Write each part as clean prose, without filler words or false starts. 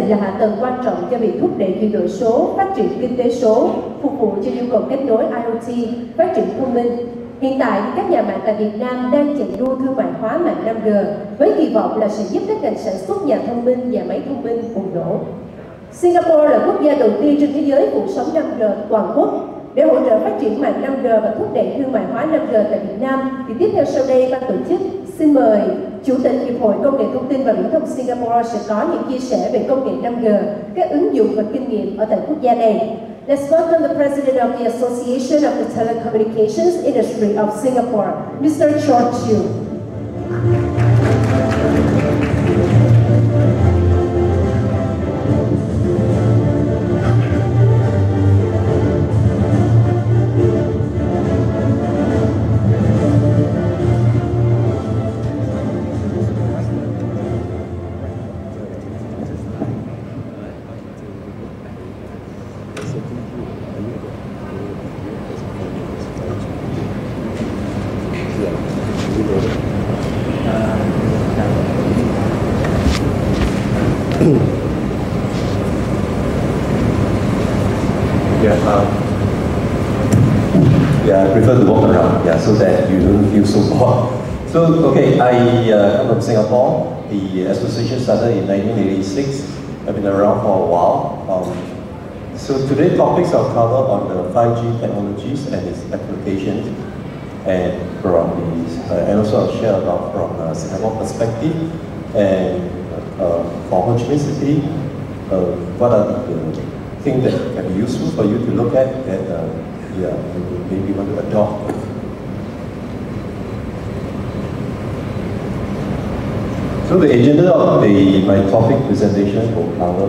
là hạ tầng quan trọng cho việc thúc đẩy chuyển đổi số, phát triển kinh tế số, phục vụ cho nhu cầu kết nối IoT, phát triển thông minh. Hiện tại, các nhà mạng tại Việt Nam đang chạy đua thương mại hóa mạng 5G với kỳ vọng là sẽ giúp các ngành sản xuất nhà thông minh, nhà máy thông minh bùng nổ. Singapore là quốc gia đầu tiên trên thế giới phủ sóng 5G toàn quốc. Để hỗ trợ phát triển mạng 5G và thúc đẩy thương mại hóa 5G tại Việt Nam, thì tiếp theo sau đây ban tổ chức xin mời Chủ tịch Hiệp hội Công nghệ Thông tin và Viễn thông Singapore sẽ có những chia sẻ về công nghệ 5G, các ứng dụng và kinh nghiệm ở tại quốc gia này. Let's welcome the President of the Association of the Telecommunications Industry of Singapore, Mr. George Choo. I prefer to walk around, so that you don't feel so bored. So, okay, I come from Singapore. The association started in 1986. I've been around for a while. So today topics I'll cover on the 5G technologies and its applications, and and also I'll share about from Singapore perspective, and for Ho Chi Minh City, what are the things that can be useful for you to look at and maybe want to adopt. So the agenda of my topic presentation will cover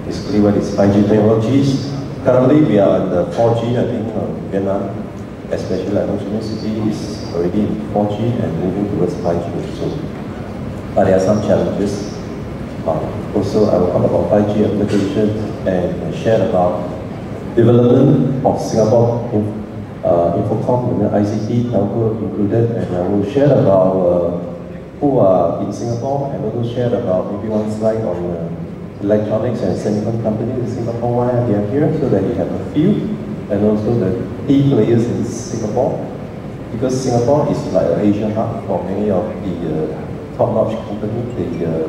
basically what is 5G technologies. Currently we are on the 4G, I think Vietnam, especially like Ho Chi Minh City, is already in 4G and moving towards 5G also. But there are some challenges. Also I will talk about 5G applications and share about development of Singapore Infocom, ICT, telco included, and I will share about who are in Singapore, and also share about maybe one slide on electronics and semiconductor companies in Singapore, why they are here, so that you have a feel, and also the key players in Singapore, because Singapore is like an Asian hub for many of the top-notch companies, the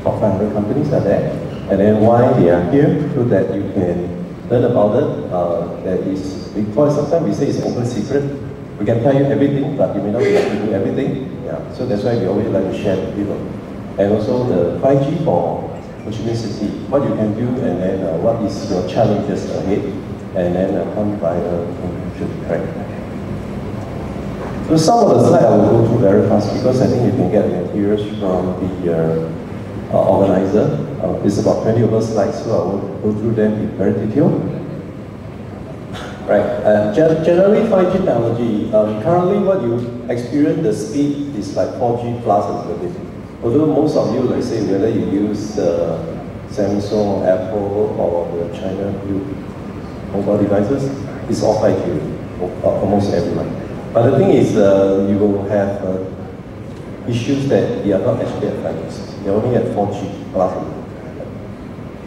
top 500 companies are there, and then why they are here, so that you can learn about it. That is, because sometimes we say it's open secret. We can tell you everything, but you may not be able to do everything. So that's why we always like to share with people. And also the 5G for Ho Chi Minh City, what you can do, and then what is your challenges ahead, and then come by a conclusion. Right? So some of the slides I will go through very fast because I think you can get materials from the organizer. It's about 20 over slides, so I will go through them in very detail. Right. Generally, 5G technology, currently what you experience, the speed is like 4G plus a little bit. Although most of you, let's say, whether you use Samsung, Apple, or the China mobile devices, it's all 5G, almost everyone. But the thing is, you will have issues that they are not actually at 5G. They're only at 4G plus.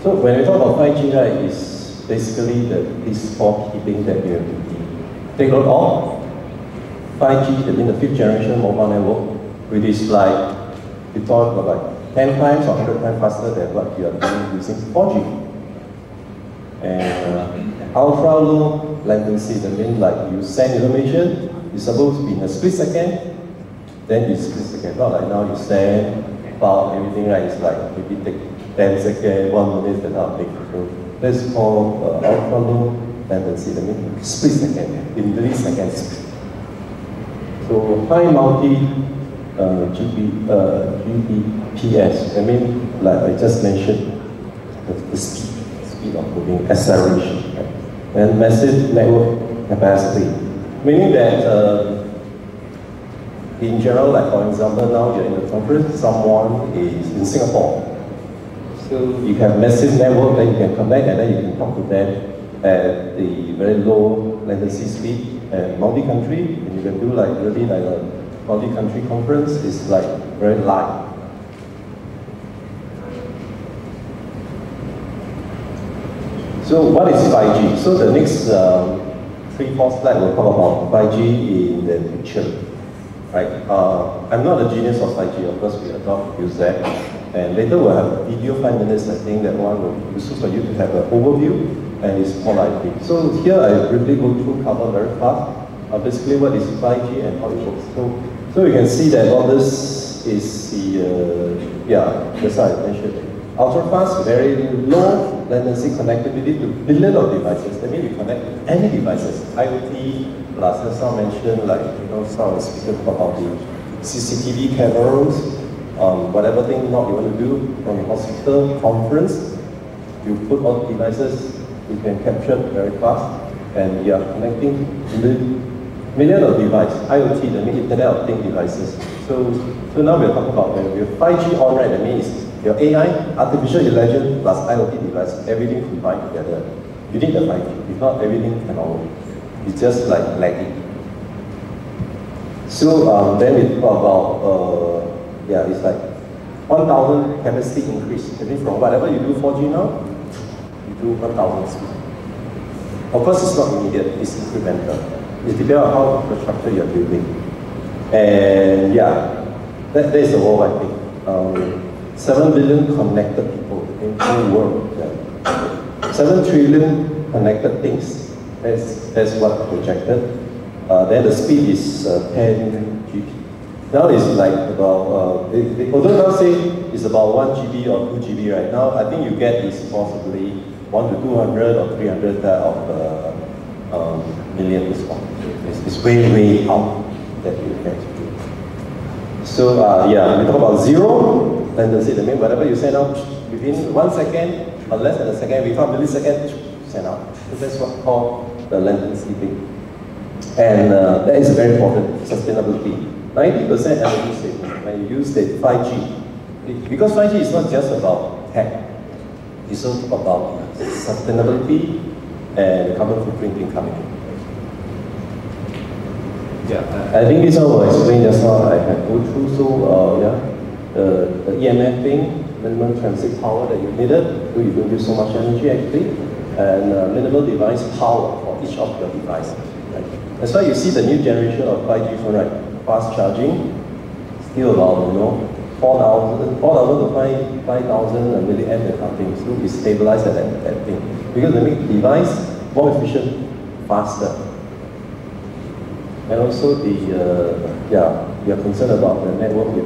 So when we talk about 5G, right, it's basically these four key things that you have to take note of. 5G, that means the 5th generation mobile network, which is like, we talk about like 10 times or 100 times faster than what you are doing using 4G. And ultra low latency, that means like you send information, it's supposed to be in a split second, then it's split second. Not like now you send file, everything, right? It's like maybe take 10 seconds, 1 minute, that kind of thing. So that's called ultra low latency, that means split second, in milliseconds. So high multi GBPS, I mean, like I just mentioned, the speed of moving, acceleration, right? And massive network capacity, meaning that in general, like for example, now you're in a conference, someone is in Singapore. So you have massive network that you can connect, and then you can talk to them at the very low latency speed and multi-country, and you can do like really like a multi-country conference is like very light. So what is 5G? So the next 3-4 slides will talk about 5G in the picture. Right? I'm not a genius of 5G, of course we adopt, use that. And later we'll have a video 5 minutes, I think that one will be useful for you to have an overview, and it's more likely. So here I briefly go through, cover very fast, basically what is 5G and how it works. So you can see that all this is the, that's how I mentioned. Ultra fast, very low latency connectivity to billions of devices. That means we connect any devices, IoT, plus as I mentioned, like some speakers about the CCTV cameras, whatever thing not you want to do from hospital, conference, you put all the devices, you can capture very fast, and you are connecting millions of devices, IoT, that means Internet of Things devices. So now we're talking about when we have 5G on, right, that means your AI, artificial intelligence plus IoT device, everything combined together. You need the 5G, if not everything cannot work. It's just like lagging. So then we talk about, it's like 1,000 capacity increase. That means from whatever you do 4G now, you do 1,000 speed. Of course it's not immediate, it's incremental. It depends on how the structure you're building. And that is the worldwide thing. 7 billion connected people in the world. 7 trillion connected things. That's what projected. Then the speed is 10 GB. Now it's like about, although now say it's about 1 GB or 2 GB right now, I think you get is possibly 1 to 200 or 300 of million response. It's way out that you can do. So we talk about zero latency. That means whatever you send out within 1 second or less than a second, within a millisecond, send out. So that's what we call the latency thing. And that is very important, sustainability. 90% energy saving when you use the 5G. Because 5G is not just about tech, it's also about sustainability and carbon footprint incoming. I think this one will explain just how I have go through. So the EMF thing, minimum transit power that you needed, so you don't use so much energy actually, and minimal device power for each of your devices. Right? That's why you see the new generation of 5G phone, right? Fast charging, still about 4,000 to 5,000 milliamp and something. So we stabilize at that thing because they make the device more efficient, faster. And also we are concerned about the network with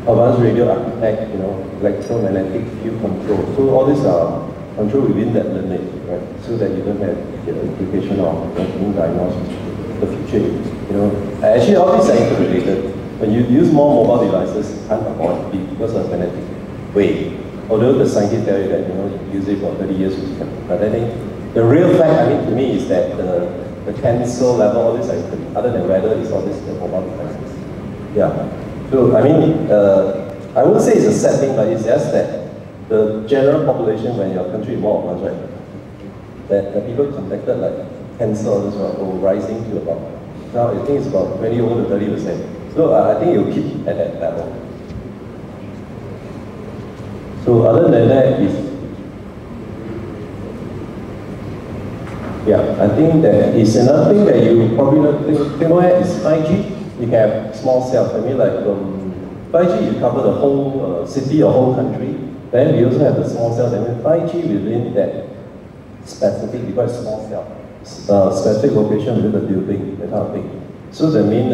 advanced radio architect, electromagnetic field control. So all these are controlled within that limit, right? So that you don't have the implication of being diagnosed the future. Actually all these are interrelated. When you use more mobile devices, you can't avoid it because of magnetic wave. Although the scientists tell you that you use it for 30 years, but I think the real fact, to me, is that the cancer level, all this, other than weather, is all this the mobile devices. So I wouldn't say it's a sad thing, but it's just that the general population, when your country is more advanced, right, that the people contacted like cancer, all this were rising to about, now I think it's about 20 over to 30%. So I think you'll keep at that level. So other than that is, I think that is another thing that you probably not think about is 5G. You can have small cells. 5G you cover the whole city or whole country. Then we also have the small cells. 5G within that specific, because small cell, specific location within the building, that kind of thing. So that means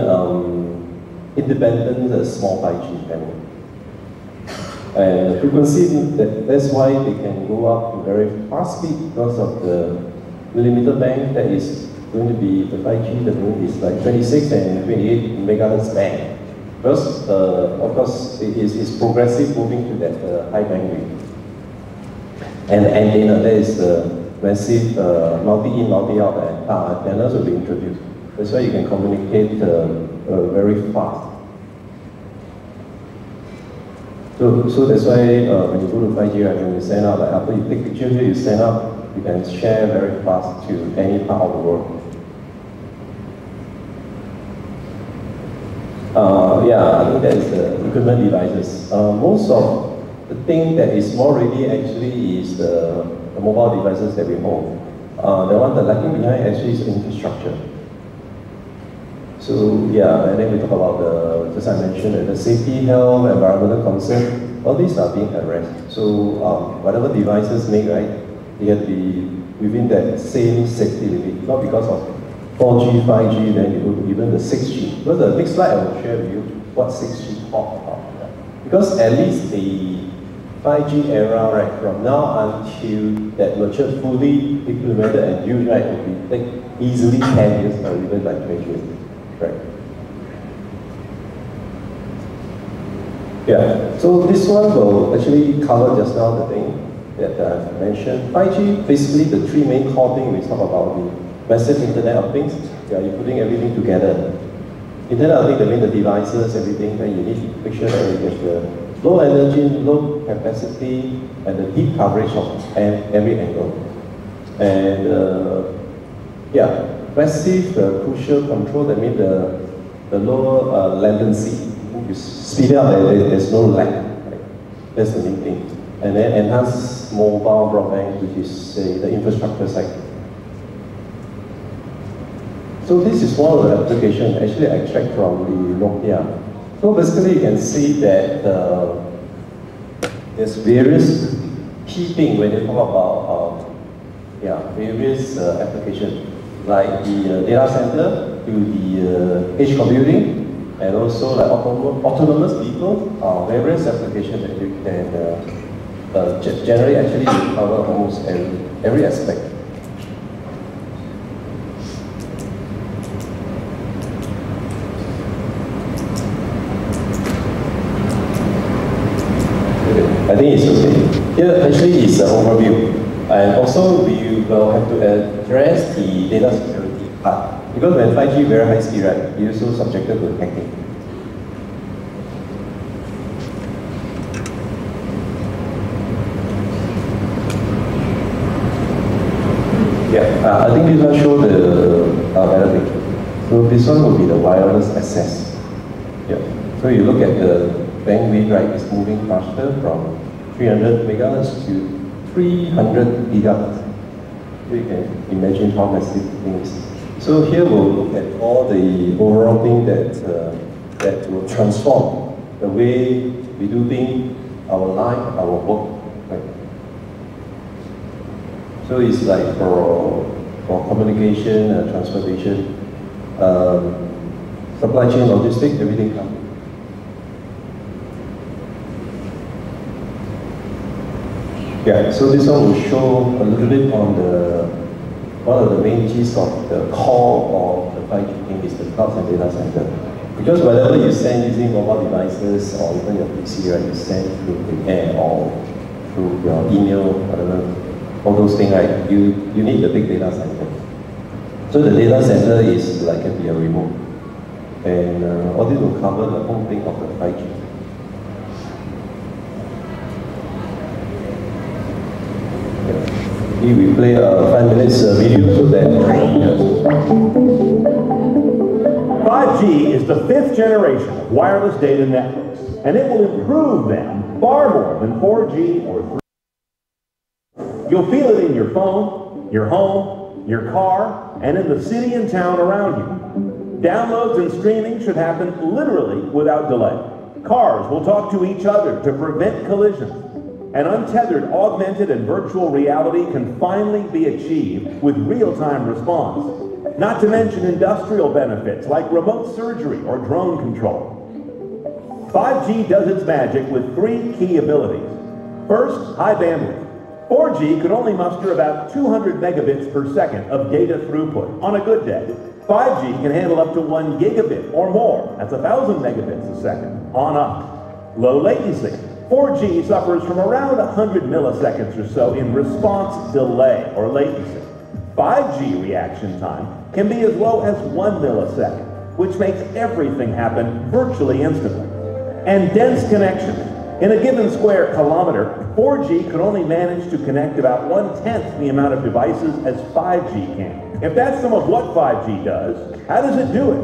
independent small 5G family. And the frequency, that's why they can go up to very fast speed because of the millimeter band that is going to be the 5G. The moon is like 26 and 28 megahertz band. Because, of course, it is progressive moving to that high bandwidth. And the antenna, there is the massive multi-in, multi-out antennas will be introduced. That's why you can communicate very fast. So that's why when you go to 5G, right, when you send out, like after you take pictures here, you send out, you can share very fast to any part of the world. I think that is the equipment devices. Most of the thing that is more ready actually is the the mobile devices that we hold. The one that lagging behind actually is infrastructure. So yeah, and then we talk about the, as I mentioned, the safety, health, environmental concern. All these are being addressed. So whatever devices made, right, they have to be within that same safety limit. Not because of 4G, 5G, then you go to even the 6G. Because the next slide I will share with you what 6G talk about. Because at least the 5G era, right, from now until that matured, fully implemented and used, right, will be like easily 10 years or even like 20 years. Right. Yeah, so this one will actually cover just now the thing that I've mentioned. 5G, basically the three main core things we talk about, the massive Internet of Things. Yeah, you're putting everything together. Internet of Things, I mean the devices, everything, then you need to make sure that you get the low energy, low capacity, and the deep coverage of every angle. And yeah, passive crucial control, that means the lower latency. You speed up, there's no lag. Right? That's the main thing. And then enhance mobile broadband, which is the infrastructure side. So this is one of the applications actually I extract from the Nokia. So basically you can see that there's various key things when you talk about various applications, like the data center to the edge computing, and also like autonomous vehicles, various applications that you can generally actually cover almost every aspect. I think it's okay. Here actually is an overview. And also we will have to address the data security part. Because when 5G very high speed, right, you're also subjected to hacking. Yeah, I think this one show the better thing. So this one will be the wireless access. Yeah. So you look at the bandwidth, right, it's moving faster from 300 megahertz to 300 gigahertz. You can imagine how massive things. So here we'll look at all the overall thing that will transform the way we do things, our life, our work. Right? So it's like for communication, transportation, supply chain, logistics, everything comes. Yeah, so this one will show a little bit on one of the main keys of the core of the 5G thing is the cloud and data center. Because whatever you send using mobile devices or even your PC, right, you send through the air or through your email, whatever, all those things, right, you need the big data center. So the data center is like can be a remote. And all this will cover the whole thing of the 5G. Here we play a 5 minutes video so that 5G is the 5th generation of wireless data networks, and it will improve them far more than 4G or 3G. You'll feel it in your phone, your home, your car, and in the city and town around you. Downloads and streaming should happen literally without delay. Cars will talk to each other to prevent collisions. And untethered augmented and virtual reality can finally be achieved with real-time response. Not to mention industrial benefits like remote surgery or drone control. 5G does its magic with 3 key abilities. First, high bandwidth. 4G could only muster about 200 megabits per second of data throughput on a good day. 5G can handle up to 1 gigabit or more. That's 1,000 megabits a second on up. Low latency. 4G suffers from around 100 milliseconds or so in response delay or latency. 5G reaction time can be as low as 1 millisecond, which makes everything happen virtually instantly. And dense connections. In a given square kilometer, 4G could only manage to connect about 1/10 the amount of devices as 5G can. If that's some of what 5G does, how does it do it?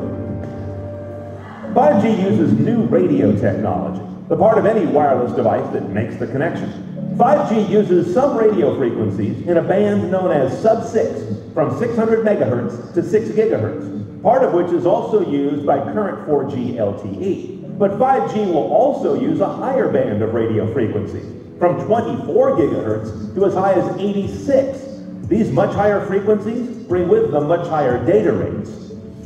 5G uses new radio technology, the part of any wireless device that makes the connection. 5G uses some radio frequencies in a band known as sub-6, from 600 megahertz to 6 gigahertz, part of which is also used by current 4G LTE. But 5G will also use a higher band of radio frequencies, from 24 gigahertz to as high as 86. These much higher frequencies bring with them much higher data rates.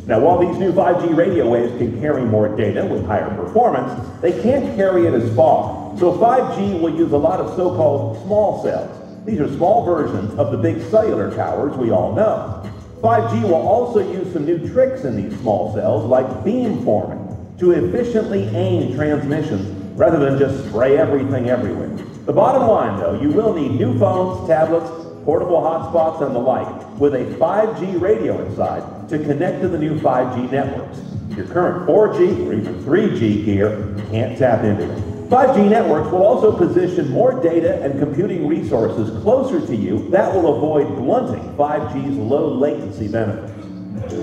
Now, while these new 5G radio waves can carry more data with higher performance, they can't carry it as far. So 5G will use a lot of so-called small cells. These are small versions of the big cellular towers we all know. 5G will also use some new tricks in these small cells, like beamforming, to efficiently aim transmissions rather than just spray everything everywhere. The bottom line, though, you will need new phones, tablets, portable hotspots, and the like, with a 5G radio inside to connect to the new 5G networks. Your current 4G or even 3G gear can't tap into it. 5G networks will also position more data and computing resources closer to you that will avoid blunting 5G's low latency benefits.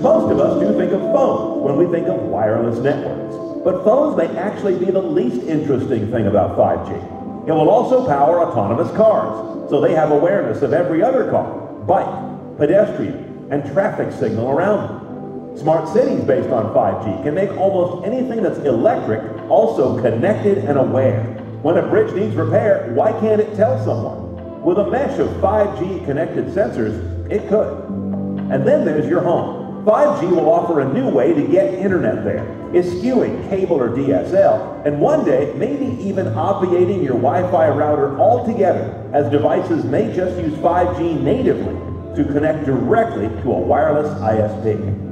Most of us do think of phones when we think of wireless networks, but phones may actually be the least interesting thing about 5G. It will also power autonomous cars, so they have awareness of every other car, bike, pedestrian, and traffic signal around them. Smart cities based on 5G can make almost anything that's electric also connected and aware. When a bridge needs repair, why can't it tell someone? With a mesh of 5G connected sensors, it could. And then there's your home. 5G will offer a new way to get internet there, eschewing cable or DSL, and one day maybe even obviating your Wi-Fi router altogether, as devices may just use 5G natively to connect directly to a wireless ISP.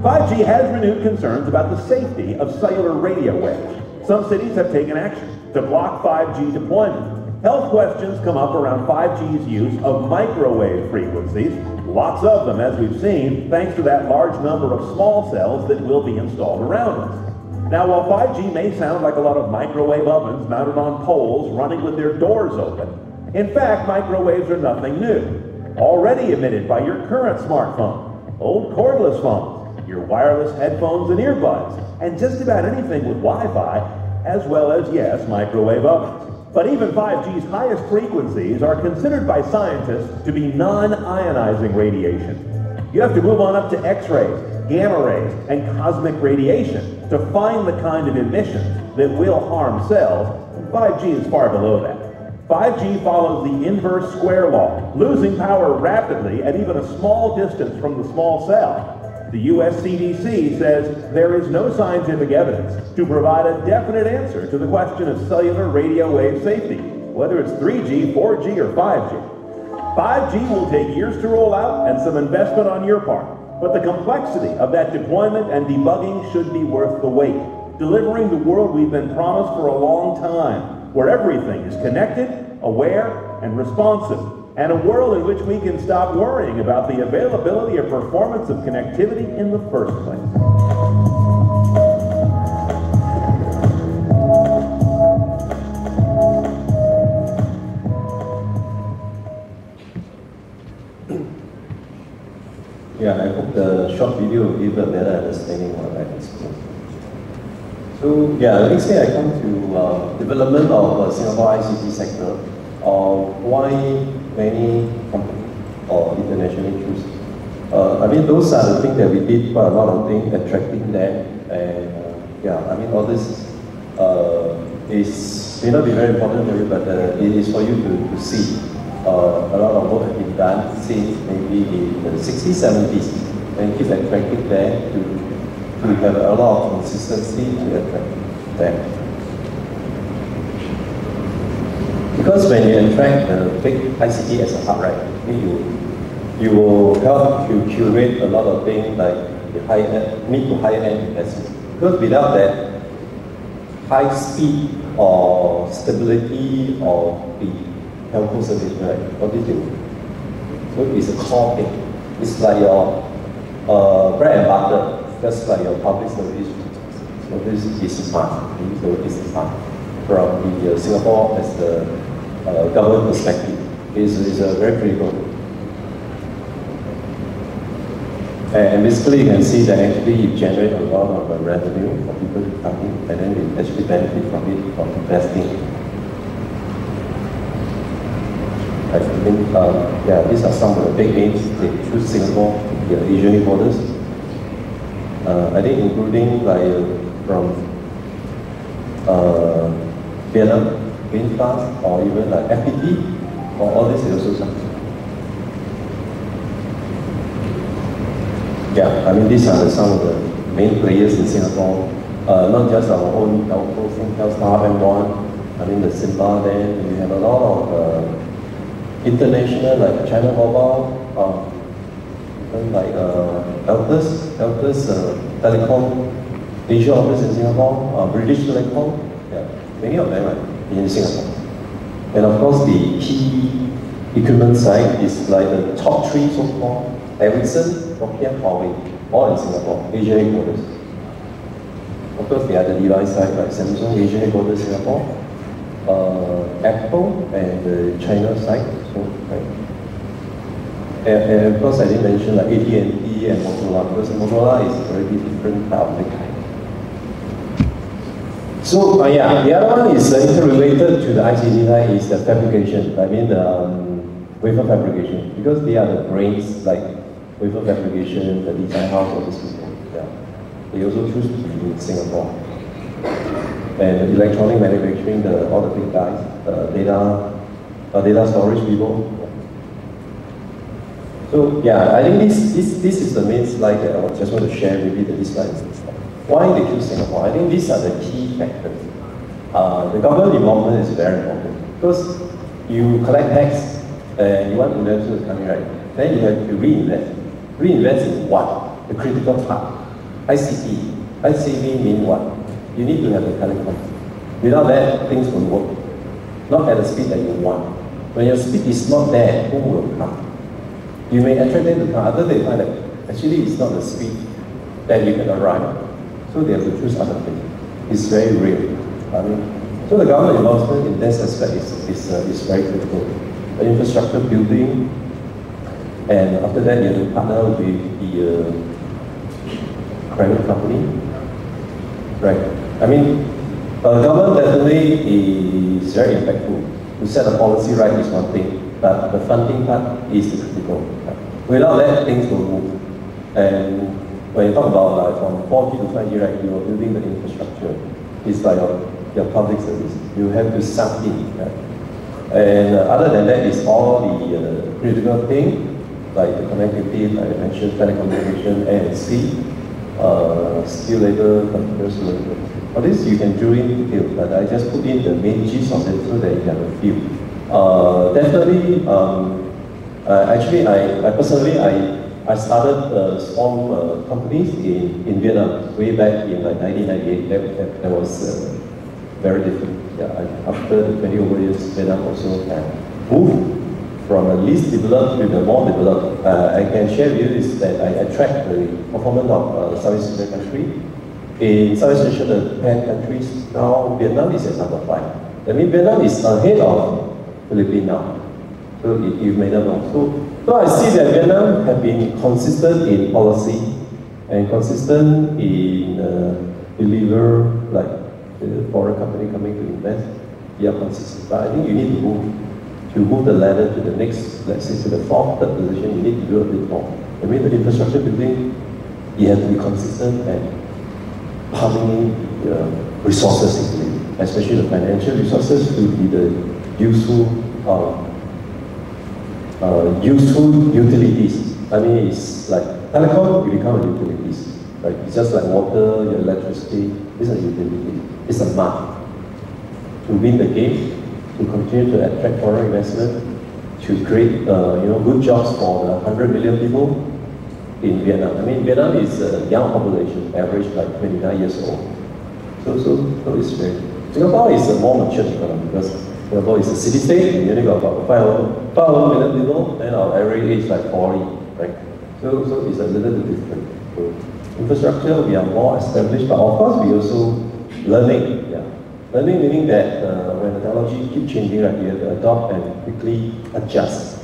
5G has renewed concerns about the safety of cellular radio waves. Some cities have taken action to block 5G deployment. Health questions come up around 5G's use of microwave frequencies, lots of them as we've seen, thanks to that large number of small cells that will be installed around us. Now, while 5G may sound like a lot of microwave ovens mounted on poles running with their doors open, in fact, microwaves are nothing new. Already emitted by your current smartphone, old cordless phones, your wireless headphones and earbuds, and just about anything with Wi-Fi, as well as, yes, microwave ovens. But even 5G's highest frequencies are considered by scientists to be non-ionizing radiation. You have to move on up to X-rays, gamma rays, and cosmic radiation to find the kind of emissions that will harm cells, and 5G is far below that. 5G follows the inverse square law, losing power rapidly at even a small distance from the small cell. The US CDC says there is no scientific evidence to provide a definite answer to the question of cellular radio wave safety, whether it's 3G, 4G, or 5G. 5G will take years to roll out and some investment on your part, but the complexity of that deployment and debugging should be worth the wait, delivering the world we've been promised for a long time, where everything is connected, aware, and responsive, and a world in which we can stop worrying about the availability or performance of connectivity in the first place. Yeah, I hope the short video will give a better understanding of what I explained. So, yeah, the next thing I come to development of Singapore ICT sector, why many companies or internationally choose. I mean, those are the things that we did quite a lot of things, attracting them, and yeah, I mean, all this may not be very important for you, but it is for you to see. A lot of work has been done since maybe in the 60s, 70s, and keep attracting them to have a lot of consistency to attract them. Because when you attract the big ICT as a hub, right, you will help to curate a lot of things like the mid to high-end investment. Because without that, high speed or stability of the telco service, right, what do you do? So it's a core thing. It's like your bread and butter, just like your public service. So this is smart. So this is smart. From the Singapore as the government perspective is very critical. And basically you can see that actually it generates a lot of revenue for people to come in, and then they actually benefit from it, from investing. Right. I think, yeah, these are some of the big names they choose Singapore to be Asian headquarters. I think including like from Vietnam, VinFast, or even like FPT, or all this is also something. Yeah, I mean these are some of the main players in Singapore. Not just our own telco, Telstar, M1. I mean the Simba. Then we have a lot of international like China Mobile, even like Altus Telecom, Asia office in Singapore, British Telecom. Yeah, many of them are in Singapore. And of course, the key equipment side is like the top three so-called Ericsson, Nokia, Huawei, all in Singapore, Asia headquarters. Of course, the other device side like Samsung, Asia headquarters, Singapore, Apple, and the China side. So, right. And of course, I didn't mention like AT&T and Motorola, because Motorola is a very different type of thing. So yeah, the other one is interrelated to the ICT line is the fabrication. I mean the wafer fabrication, because they are the brains like wafer fabrication, the design house of these people. Yeah, they also choose to be in Singapore. And electronic manufacturing, all the big guys, data storage people. So yeah, I think this is the main slide that I just want to share with you. This slide. Why they choose Singapore? I think these are the key factors. The government involvement is very important, because you collect tax and you want to invest in the country, right? Then you have to reinvest. Reinvest in what? The critical part. ICT. ICT means what? You need to have the telecom. Without that, things won't work. Not at the speed that you want. When your speed is not there, who will come? You may attract them to come, after they find that actually it's not the speed that you can arrive. So they have to choose other things. It's very real. I mean, so the government involvement in this aspect is very critical. The infrastructure building, and after that you have to partner with the private company. Right. I mean, government definitely is very impactful. To set the policy right is one thing, but the funding part is the critical. Without that, things will move. And when you talk about like from 4G to 5G, right, you are building the infrastructure. It's like your public service. You have to suck in. Right? And other than that, is all the critical thing, like the connectivity, like I mentioned, telecommunication, ANC, skill labor, computer labor. For this, you can drill in detail, but I just put in the main gist of it so that you have a feel. Definitely, actually, I personally, I started small companies in Vietnam way back in like 1998. That was very different. Yeah, after the 20 over years, Vietnam also moved from a least developed to the more developed. I can share with you is that I track the performance of Southeast Asian country. In Southeast Asia, the 10 countries, now Vietnam is at number 5. That means Vietnam is ahead of Philippines now. So you may not know. So I see that Vietnam have been consistent in policy and consistent in deliver, like the foreign company coming to invest. They are consistent. But I think you need to move the ladder to the next, let's say to the 4th, 3rd position, you need to do a bit more. I mean the infrastructure building, you have to be consistent and pumping in resources into it, especially the financial resources to be the useful utilities. I mean, it's like telecom, you become a utilities, right? It's just like water, your electricity, these are utilities. It's a must to win the game, to continue to attract foreign investment, to create good jobs for the 100 million people in Vietnam. I mean, Vietnam is a young population, average like 29 years old. So it's very. Singapore is a more mature economy because Singapore is a city-state, and we only got about 5 million people, and our average age is like 40, right? So it's a little bit different. So infrastructure, we are more established, but of course we also learning. Yeah, learning meaning that when the technology keep changing, right, you have to adopt and quickly adjust.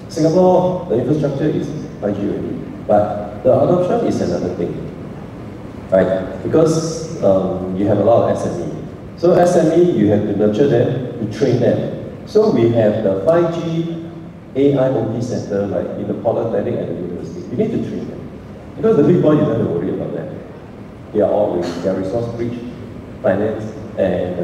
Singapore, the infrastructure is 5G already, but the adoption is another thing, right? Because you have a lot of SME. So SME, you have to nurture them, to train them. So we have the 5G AI OT center, like in the polytechnic and the university. You need to train them. Because the big boy, you don't have to worry about that. They are all with their resource rich, finance, and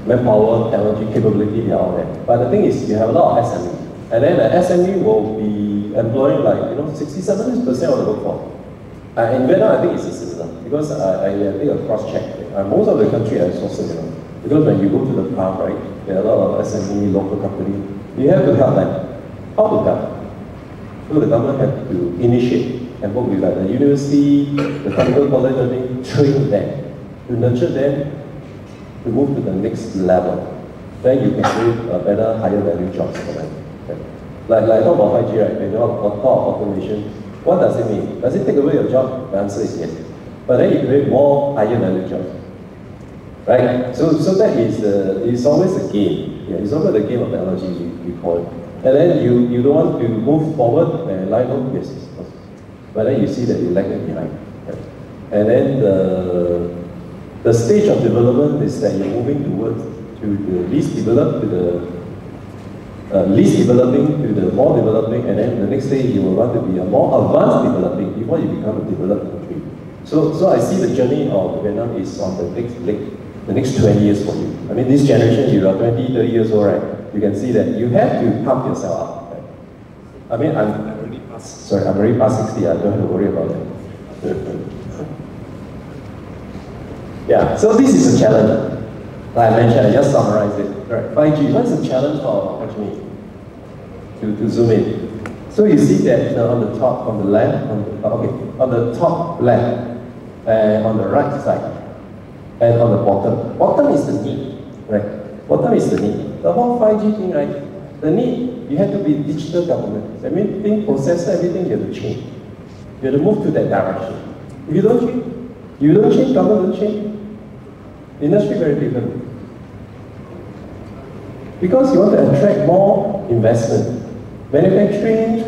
manpower, technology, capability, they are all there. But the thing is, you have a lot of SME. And then the SME will be employing like, 60-70% of the workforce. In Vietnam, I think it's similar. Because I did a cross-check. Most of the country are so similar. Because when you go to the farm, right, there are a lot of SME, local company. You have to help them. How to help? So the government have to initiate and work with the university, the technical college, train them, to nurture them, to move to the next level. Then you can create a better, higher value jobs for them. Okay. Like talk about 5G, right? When you talk about automation, what does it mean? Does it take away your job? The answer is yes. But then you create more higher value jobs. Right? So that is it's always a game. Yeah, it's always a game of technology, we call it. And then you don't want to move forward and lie low, yes, of course. But then you see that you're lagging behind. Right? And then the stage of development is that you're moving towards to the least developed, to the least developing, to the more developing, and then the next stage you will want to be a more advanced developing before you become a developed country. So I see the journey of Vietnam is on the next leg. The next 20 years for you. I mean, this generation, you are 20, 30 years old, right? You can see that you have to pump yourself up. Right? I mean, I'm already past 60, I don't have to worry about it. Yeah, so this is a challenge. Like I mentioned, I just summarized it. Right, 5G, what is the challenge for 5G? To zoom in. So you see that on the top, on the left, on the top left, and on the right side, and on the bottom. Bottom is the need, right? Bottom is the need. The whole 5G thing, right? The need, you have to be digital government. I mean, think, process, everything you have to change. You have to move to that direction. If you don't change, government don't change. Industry very different. Because you want to attract more investment. Manufacturing,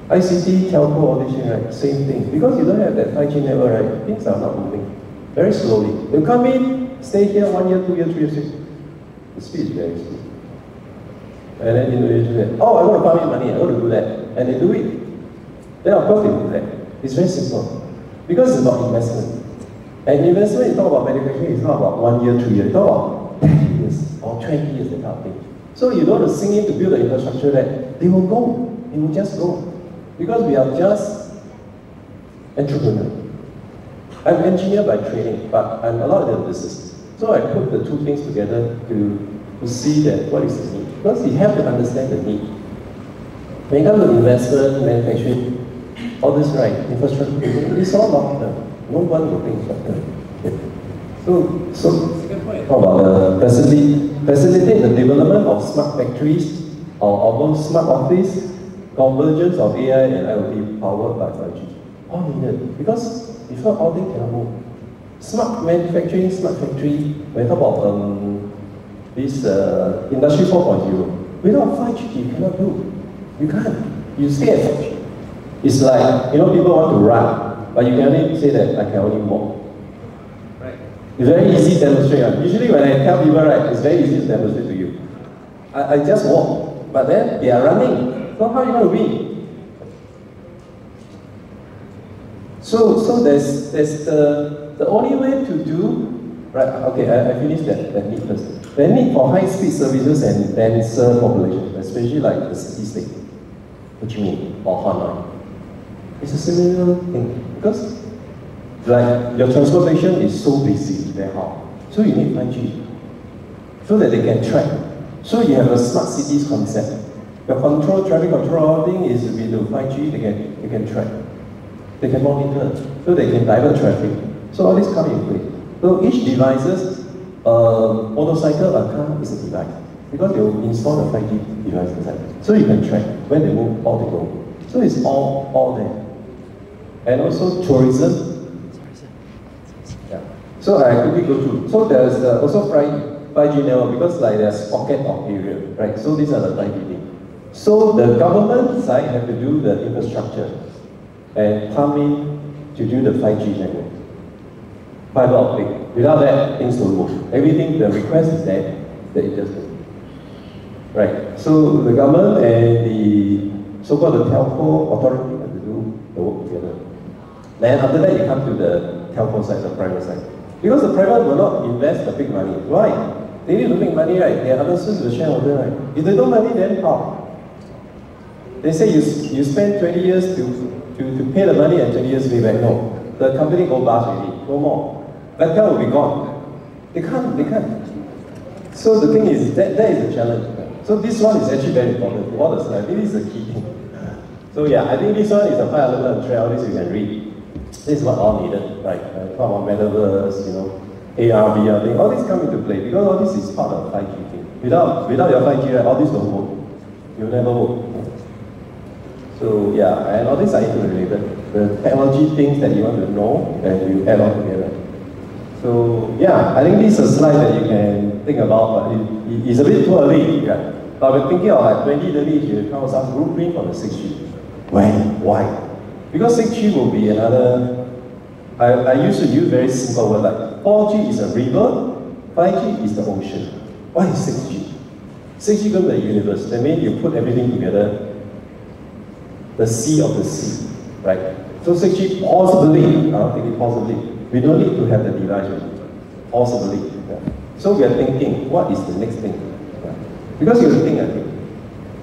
ICT, telco, all these things, right? Same thing. Because you don't have that 5G network, right? Things are not moving. Very slowly. You come in, stay here 1 year, 2 years, 3 years, the speed is very slow. And then Indonesia say, oh, I want to pump in money, I want to do that. And they do it. Then of course they do that. It's very simple. Because it's about investment. And investment is not about manufacturing, it's not about 1 year, 2 years, it's about 10 years or 20 years, that kind of thing. So you don't want to sink in to build the infrastructure that they will go. It will just go. Because we are just entrepreneurs. I'm an engineer by training, but I'm a lot in the business. So I put the two things together to see that what is the need. Because you have to understand the need. When it comes to investment, manufacturing, all this right, infrastructure, it's all long term. No one will think short term. So how about facilitate the development of smart factories or smart office, convergence of AI and IoT powered by 5G. All needed. Because if not, all things cannot move. Smart manufacturing, smart factory, when you talk about this industry 4.0, without 5G you cannot do. You can't. You stay at 5G. It's like, people want to run, but you can only say that I can only walk. Right. It's very easy to demonstrate. Usually when I tell people, right, it's very easy to demonstrate to you. I just walk, but then they are running. So how are you going to win? So there's the only way to do, right, okay, I finished that need first. The need for high-speed services and denser population, especially like the city-state, Ho Chi Minh or Hanoi. It's a similar thing, because like your transportation is so busy, very hard. So you need 5G, so that they can track. So you have a smart cities concept. Your traffic control thing is with the 5G, they can track. They can monitor, so they can divert traffic. So all this come in play. So each devices, motorcycle or car is a device. Because they will install the 5G device inside. So you can track when they move, or they go. So it's all there. And also tourism. Yeah. So I quickly go through. So there's also 5G network, because like there's pocket of area, right? So these are the 5G things. So the government side have to do the infrastructure and pump in to do the 5G network. Fiber optic. Without that, things don't move. Everything, the request is there, that it just goes. Right. So the government and the so-called the telco authority have to do the work together. Then after that, you come to the telco side, the private side. Because the private will not invest the big money. Why? They need to make money, right? They understood the shareholder, right? If they don't money, then how? They say you spend 20 years to pay the money and 20 years pay back. No. The company go bust already. No more. That guy will be gone. They can't. So the thing is, that is the challenge. So this one is actually very important. All the slides, this is the key thing. So yeah, I think this one is a 5 element trail. This you can read. This is what all needed, right? Talk about metaverse, AR, VR thing. All this come into play because all this is part of 5G thing. Without your 5G, right, all this don't work. You'll never work. So yeah, and all these are interrelated. The technology things that you want to know, and you add all together. So yeah, I think this is a slide that you can think about, but it's a bit too early. Yeah. But we're thinking of like 2030, you come with some blueprint for the 6G. When? Why? Because 6G will be another, I used to use very simple word like 4G is a river, 5G is the ocean. Why is 6G? 6G comes to the universe. That means you put everything together, the sea of the sea, right? So 6G possibly, I'll take it possibly, we don't need to have the device, possibly. Yeah. So we are thinking, what is the next thing? Yeah. Because you think, I think,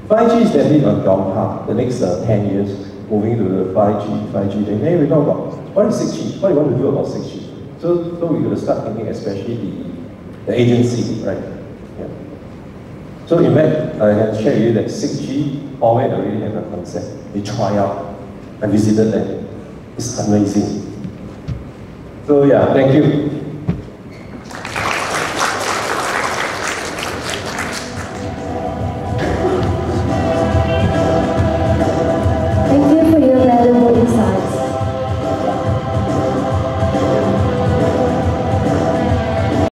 5G is definitely on your path, the next 10 years, moving to the 5G, then hey, we talk about, what is 6G? What do you want to do about 6G? So we're going to start thinking, especially the agency, right? Yeah. So in fact, I can share with you that 6G, Huawei already have a concept. They try out. I visited them. It's amazing. So yeah, thank you.